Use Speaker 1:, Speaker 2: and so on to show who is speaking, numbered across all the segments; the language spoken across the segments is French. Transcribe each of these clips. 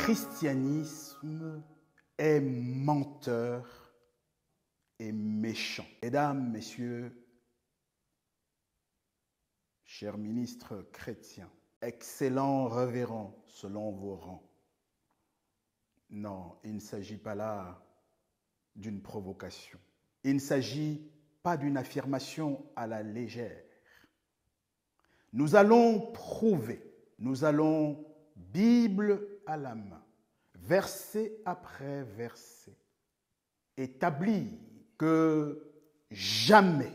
Speaker 1: christianisme est menteur et méchant. Mesdames, Messieurs, chers ministres chrétiens, excellents révérends selon vos rangs, non, il ne s'agit pas là d'une provocation. Il ne s'agit pas d'une affirmation à la légère. Nous allons prouver, nous allons, Bible à la main, verset après verset, établir que jamais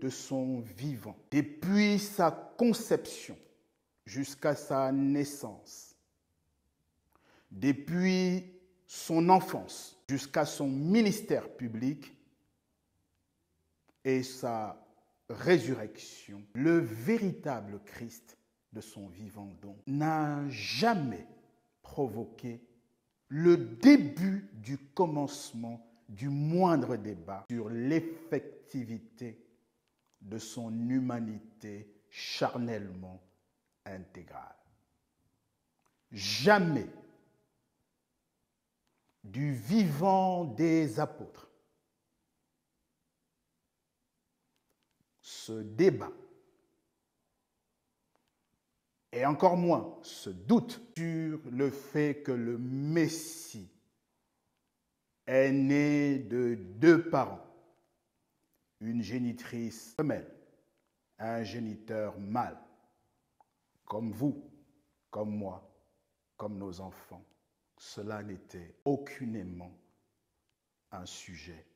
Speaker 1: de son vivant, depuis sa conception jusqu'à sa naissance, depuis son enfance jusqu'à son ministère public et sa résurrection, le véritable Christ de son vivant don n'a jamais provoqué le début du commencement du moindre débat sur l'effectivité de son humanité charnellement intégrale. Jamais du vivant des apôtres ce débat, et encore moins ce doute sur le fait que le Messie est né de deux parents, une génitrice femelle, un géniteur mâle, comme vous, comme moi, comme nos enfants. Cela n'était aucunement un sujet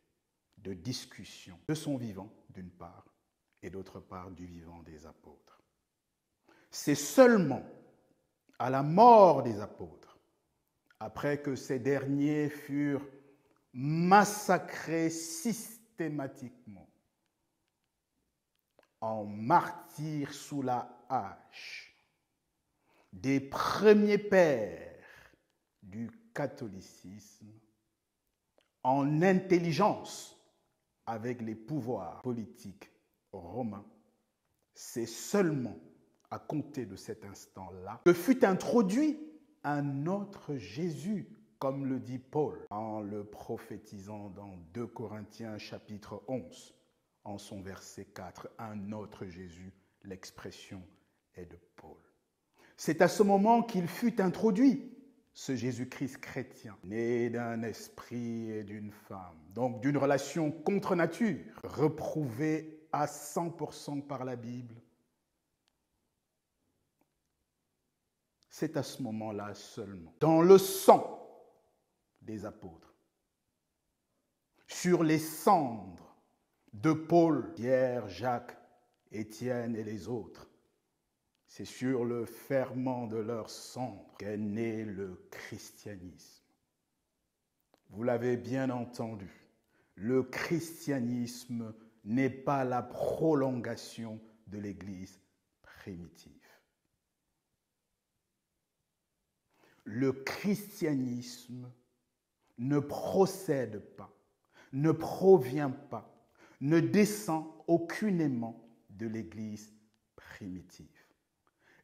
Speaker 1: de discussion de son vivant, d'une part, et d'autre part du vivant des apôtres. C'est seulement à la mort des apôtres, après que ces derniers furent massacrés systématiquement en martyrs sous la hache, des premiers pères du catholicisme, en intelligence avec les pouvoirs politiques romains, c'est seulement à compter de cet instant-là que fut introduit un autre Jésus, comme le dit Paul en le prophétisant dans 2 Corinthiens chapitre 11, en son verset 4, un autre Jésus, l'expression est de Paul. C'est à ce moment qu'il fut introduit, ce Jésus-Christ chrétien, né d'un esprit et d'une femme, donc d'une relation contre nature, reprouvée à 100% par la Bible. C'est à ce moment-là seulement, dans le sang des apôtres, sur les cendres de Paul, Pierre, Jacques, Étienne et les autres, c'est sur le ferment de leurs cendres qu'est né le christianisme. Vous l'avez bien entendu, le christianisme n'est pas la prolongation de l'Église primitive. Le christianisme ne procède pas, ne provient pas, ne descend aucunement de l'Église primitive.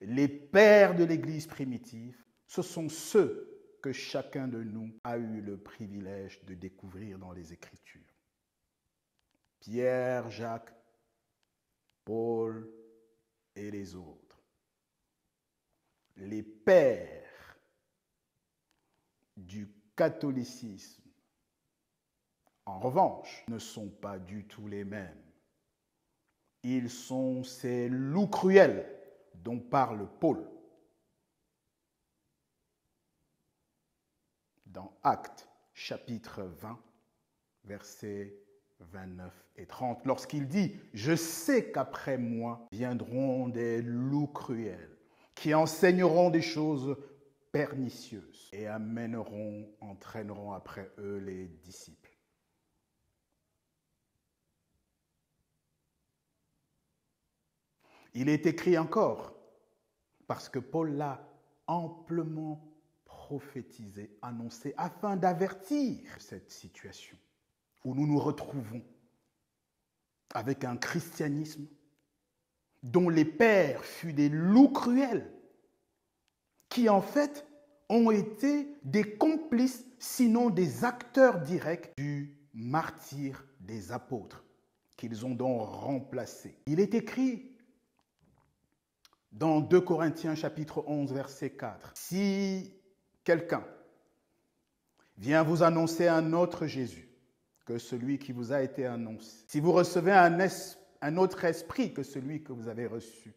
Speaker 1: Les pères de l'Église primitive, ce sont ceux que chacun de nous a eu le privilège de découvrir dans les Écritures. Pierre, Jacques, Paul et les autres. Les pères du catholicisme, en revanche, ne sont pas du tout les mêmes. Ils sont ces loups cruels dont parle Paul dans Actes chapitre 20, versets 29 et 30, lorsqu'il dit « Je sais qu'après moi viendront des loups cruels qui enseigneront des choses pernicieuses et entraîneront après eux les disciples. » Il est écrit encore, parce que Paul l'a amplement prophétisé, annoncé, afin d'avertir cette situation où nous nous retrouvons avec un christianisme dont les pères furent des loups cruels qui en fait ont été des complices, sinon des acteurs directs du martyre des apôtres, qu'ils ont donc remplacé. Il est écrit dans 2 Corinthiens chapitre 11, verset 4, « Si quelqu'un vient vous annoncer un autre Jésus que celui qui vous a été annoncé, si vous recevez un autre esprit que celui que vous avez reçu,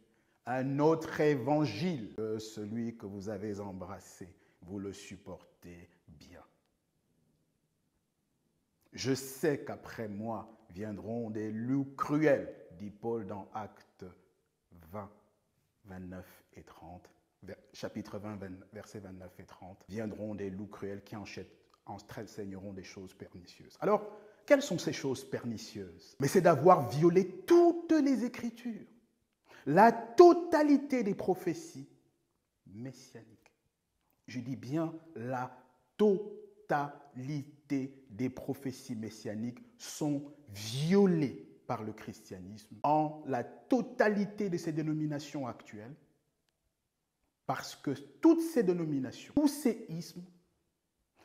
Speaker 1: un autre évangile que celui que vous avez embrassé, vous le supportez bien. Je sais qu'après moi viendront des loups cruels, dit Paul dans Actes 20, 29 et 30, chapitre 20, versets 29 et 30. Viendront des loups cruels qui enseigneront des choses pernicieuses. Alors, quelles sont ces choses pernicieuses? Mais c'est d'avoir violé toutes les Écritures, la totalité des prophéties messianiques. Je dis bien la totalité des prophéties messianiques sont violées par le christianisme en la totalité de ces dénominations actuelles, parce que toutes ces dénominations, tous ces ismes,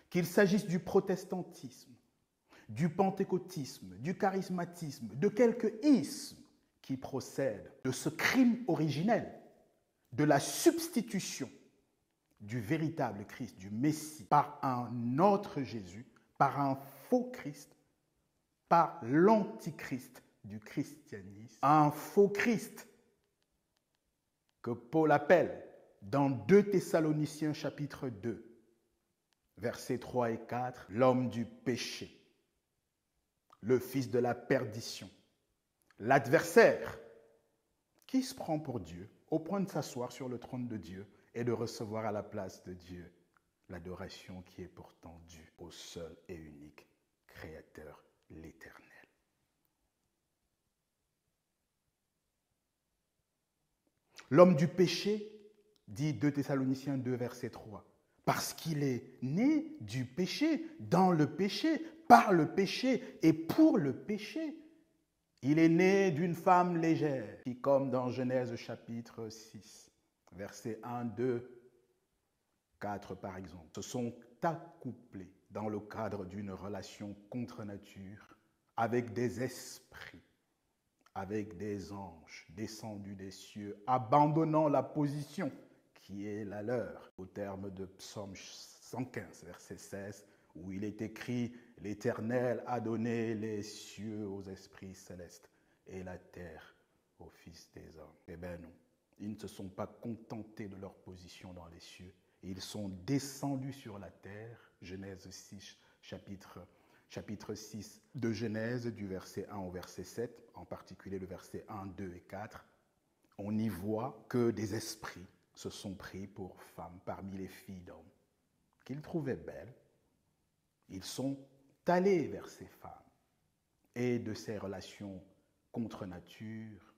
Speaker 1: qu'il s'agisse du protestantisme, du pentecôtisme, du charismatisme, de quelque isme qui procède de ce crime originel, de la substitution du véritable Christ, du Messie, par un autre Jésus, par un faux Christ, par l'antichrist du christianisme, un faux Christ que Paul appelle dans 2 Thessaloniciens chapitre 2, versets 3 et 4, l'homme du péché, le fils de la perdition, l'adversaire qui se prend pour Dieu au point de s'asseoir sur le trône de Dieu et de recevoir à la place de Dieu l'adoration qui est pourtant due au seul et unique Créateur, l'Éternel. L'homme du péché, dit 2 Thessaloniciens 2, verset 3, parce qu'il est né du péché, dans le péché, par le péché et pour le péché. Il est né d'une femme légère qui, comme dans Genèse chapitre 6, versets 1, 2, 4 par exemple, se sont accouplés dans le cadre d'une relation contre nature avec des esprits, avec des anges descendus des cieux, abandonnant la position qui est la leur, au terme de Psaume 115, verset 16, où il est écrit « L'Éternel a donné les cieux aux esprits célestes et la terre aux fils des hommes. » Eh bien non, ils ne se sont pas contentés de leur position dans les cieux, ils sont descendus sur la terre, Genèse 6, chapitre 6 de Genèse, du verset 1 au verset 7, en particulier le verset 1, 2 et 4, on y voit que des esprits se sont pris pour femmes parmi les filles d'hommes qu'ils trouvaient belles. Ils sont allés vers ces femmes et de ces relations contre nature,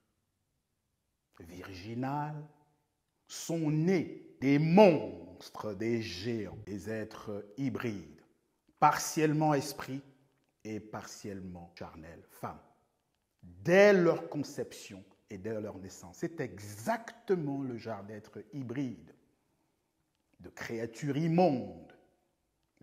Speaker 1: virginales, sont nés des monstres, des géants, des êtres hybrides, partiellement esprits et partiellement charnels, femmes. Dès leur conception et dès leur naissance, c'est exactement le genre d'être hybride, de créatures immondes,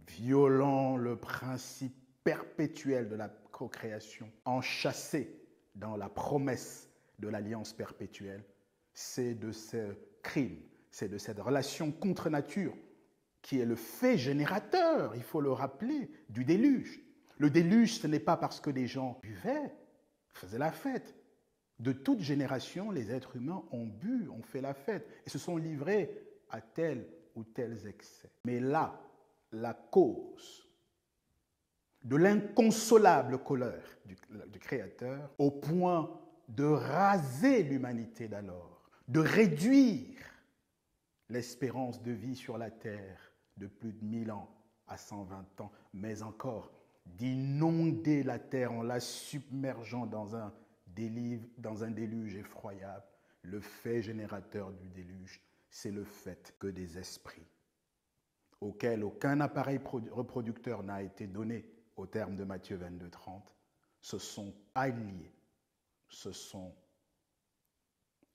Speaker 1: violant le principe perpétuel de la procréation, enchâssés dans la promesse de l'alliance perpétuelle. C'est de ce crime, c'est de cette relation contre nature qui est le fait générateur, il faut le rappeler, du déluge. Le déluge, ce n'est pas parce que les gens buvaient, faisaient la fête. De toute génération, les êtres humains ont bu, ont fait la fête et se sont livrés à tels ou tels excès. Mais là, la cause de l'inconsolable colère du Créateur, au point de raser l'humanité d'alors, de réduire l'espérance de vie sur la terre de plus de 1000 ans à 120 ans, mais encore d'inonder la terre en la submergeant dans un déluge effroyable. Le fait générateur du déluge, c'est le fait que des esprits auxquels aucun appareil reproducteur n'a été donné au terme de Matthieu 22, 30, se sont alliés, se sont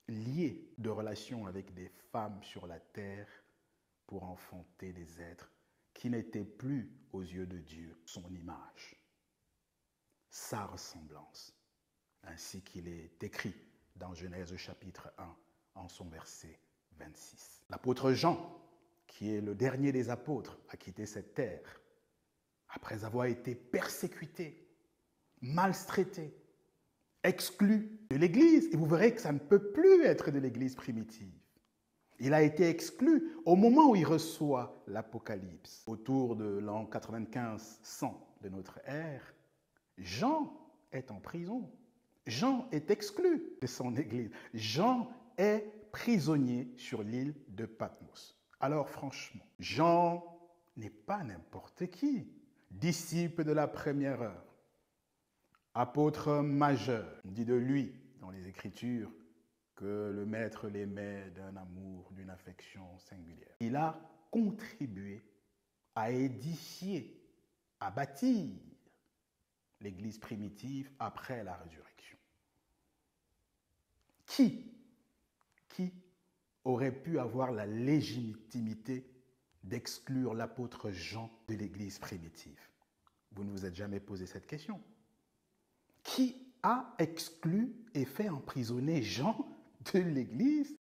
Speaker 1: liés de relations avec des femmes sur la terre pour enfanter des êtres qui n'étaient plus aux yeux de Dieu son image, sa ressemblance, ainsi qu'il est écrit dans Genèse chapitre 1 en son verset 26. L'apôtre Jean, qui est le dernier des apôtres à quitter cette terre, après avoir été persécuté, maltraité, exclu de l'Église, et vous verrez que ça ne peut plus être de l'Église primitive. Il a été exclu au moment où il reçoit l'Apocalypse. Autour de l'an 95-100 de notre ère, Jean est en prison. Jean est exclu de son Église. Jean est prisonnier sur l'île de Patmos. Alors franchement, Jean n'est pas n'importe qui. Disciple de la première heure, apôtre majeur. On dit de lui dans les Écritures que le Maître l'aimait d'un amour, d'une affection singulière. Il a contribué à édifier, à bâtir l'Église primitive après la résurrection. Qui aurait pu avoir la légitimité d'exclure l'apôtre Jean de l'Église primitive? Vous ne vous êtes jamais posé cette question. Qui a exclu et fait emprisonner Jean de l'Église